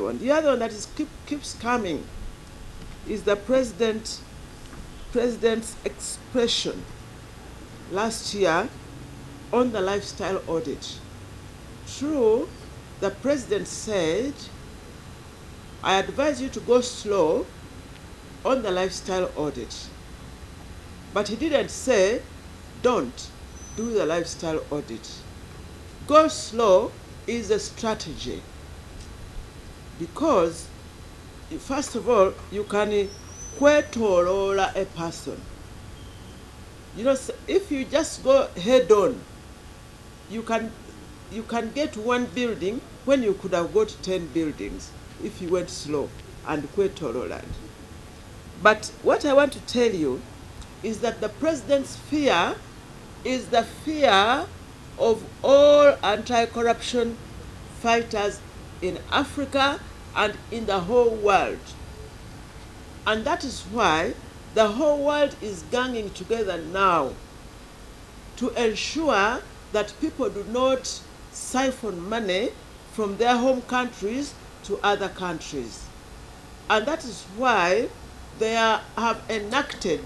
one. The other one that keeps coming is the president's expression last year on the lifestyle audit. True, the president said, I advise you to go slow on the lifestyle audit. But he didn't say, don't do the lifestyle audit. Go slow is a strategy. Because, first of all, you can kwetolola a person. You know, if you just go head on, you can get one building when you could have got 10 buildings if you went slow and kwetolola. But what I want to tell you is that the president's fear is the fear of all anti-corruption fighters in Africa and in the whole world. And that is why the whole world is ganging together now to ensure that people do not siphon money from their home countries to other countries. And that is why they have enacted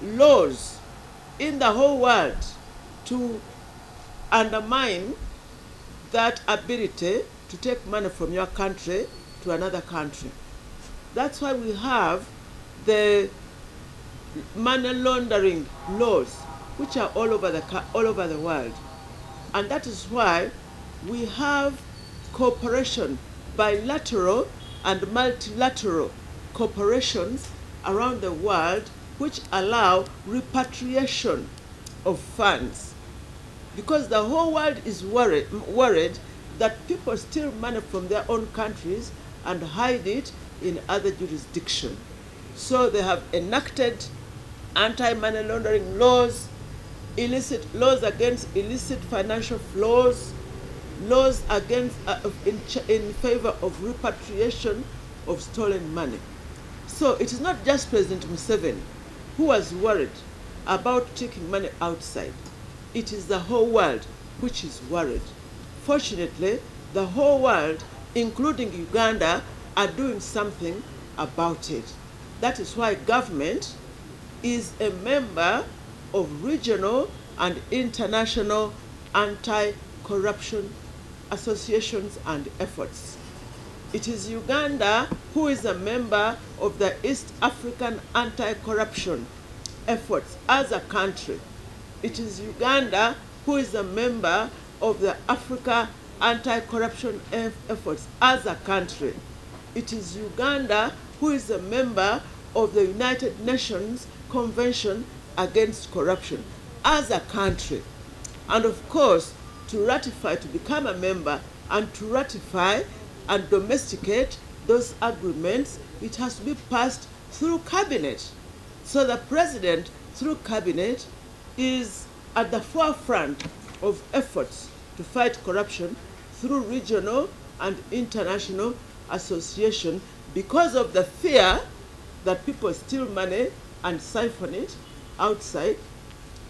laws in the whole world to undermine that ability to take money from your country to another country. That's why we have the money laundering laws, which are all over the world. And that is why we have cooperation, bilateral and multilateral corporations around the world which allow repatriation of funds. Because the whole world is worried that people steal money from their own countries and hide it in other jurisdictions. So they have enacted anti-money laundering laws, laws against illicit financial flows, laws against in favor of repatriation of stolen money. So it is not just President Museveni who was worried about taking money outside. It is the whole world which is worried. Fortunately, the whole world, including Uganda, are doing something about it. That is why government is a member of regional and international anti-corruption associations and efforts. It is Uganda who is a member of the East African anti-corruption efforts as a country. It is Uganda who is a member of the Africa anti-corruption efforts as a country. It is Uganda who is a member of the United Nations Convention Against Corruption as a country. And of course, to ratify, to become a member, and to ratify and domesticate those agreements, it has to be passed through cabinet. So the president, through cabinet, is at the forefront of efforts to fight corruption through regional and international association because of the fear that people steal money and siphon it outside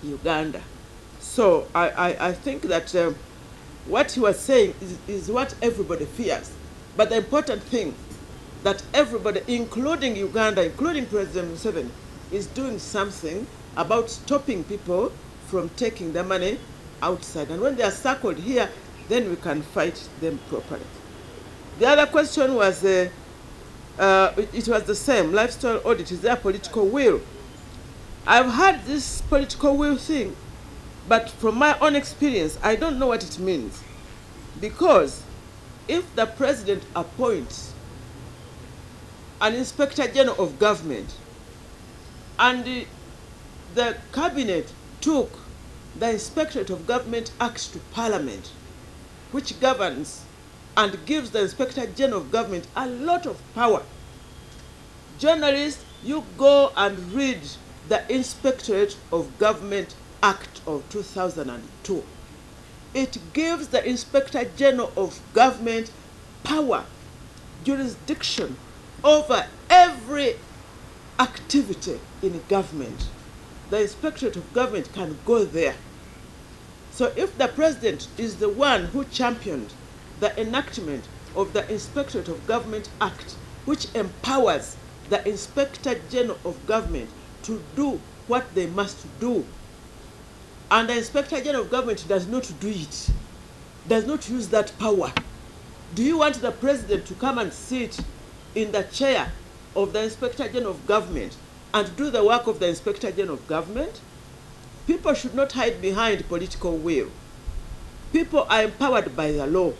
Uganda. So I think that what he was saying is what everybody fears. But the important thing that everybody, including Uganda, including President Museveni, is doing something about stopping people from taking the money outside. And when they are circled here, then we can fight them properly. The other question was, it was the same, lifestyle audit, is there political will? I've had this political will thing, but from my own experience, I don't know what it means. Because if the president appoints an inspector general of government and the cabinet took the Inspectorate of Government Act to Parliament, which governs and gives the Inspector General of Government a lot of power. Journalists, you go and read the Inspectorate of Government Act of 2002. It gives the Inspector General of Government power, jurisdiction over every activity in government. The Inspectorate of Government can go there. So if the president is the one who championed the enactment of the Inspectorate of Government Act, which empowers the Inspector General of Government to do what they must do. And the Inspector General of Government does not do it, does not use that power. Do you want the President to come and sit in the chair of the Inspector General of Government and do the work of the Inspector General of Government? People should not hide behind political will. People are empowered by the law.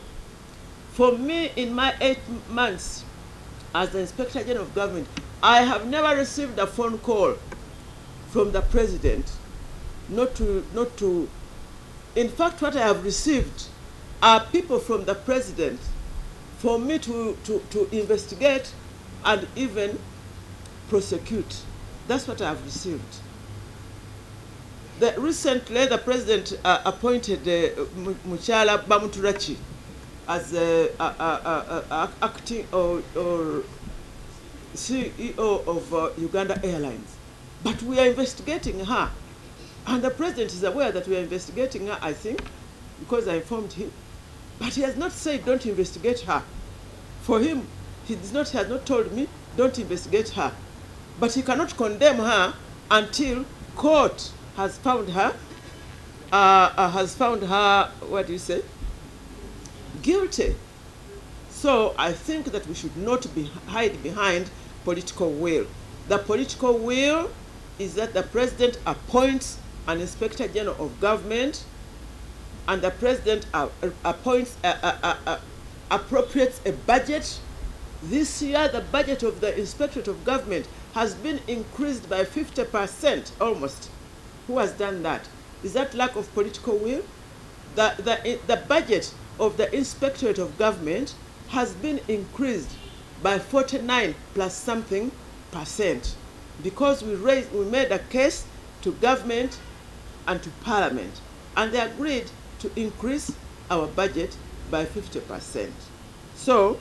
For me, in my 8 months as the Inspector General of Government, I have never received a phone call from the President not to. In fact, what I have received are people from the President for me to investigate and even prosecute. That's what I have received. Recently, the President appointed Muchala Bamuturachi as acting or CEO of Uganda Airlines. But we are investigating her. And the President is aware that we are investigating her, I think, because I informed him. But he has not said, don't investigate her. For him, he has not told me, don't investigate her. But he cannot condemn her until court has found her, what do you say, guilty. So I think that we should not hide behind political will. The political will is that the President appoints an Inspector General of Government, and the President appropriates a budget. This year, the budget of the Inspectorate of Government has been increased by 50% almost. Who has done that? Is that lack of political will? The budget of the Inspectorate of Government has been increased by 49 plus something percent, because we made a case to government and to Parliament, and they agreed to increase our budget by 50%. So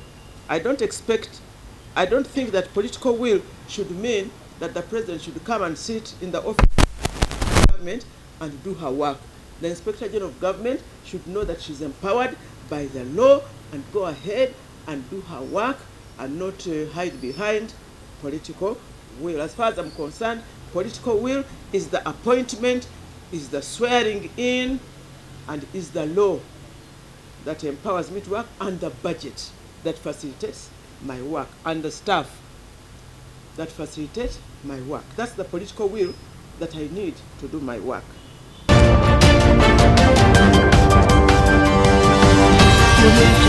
I don't think that political will should mean that the President should come and sit in the office of government and do her work. The Inspector General of Government should know that she's empowered by the law and go ahead and do her work and not hide behind political will. As far as I'm concerned, political will is the appointment, is the swearing in, and is the law that empowers me to work, and the budget that facilitates my work, and the staff that facilitate my work. That's the political will that I need to do my work. Removed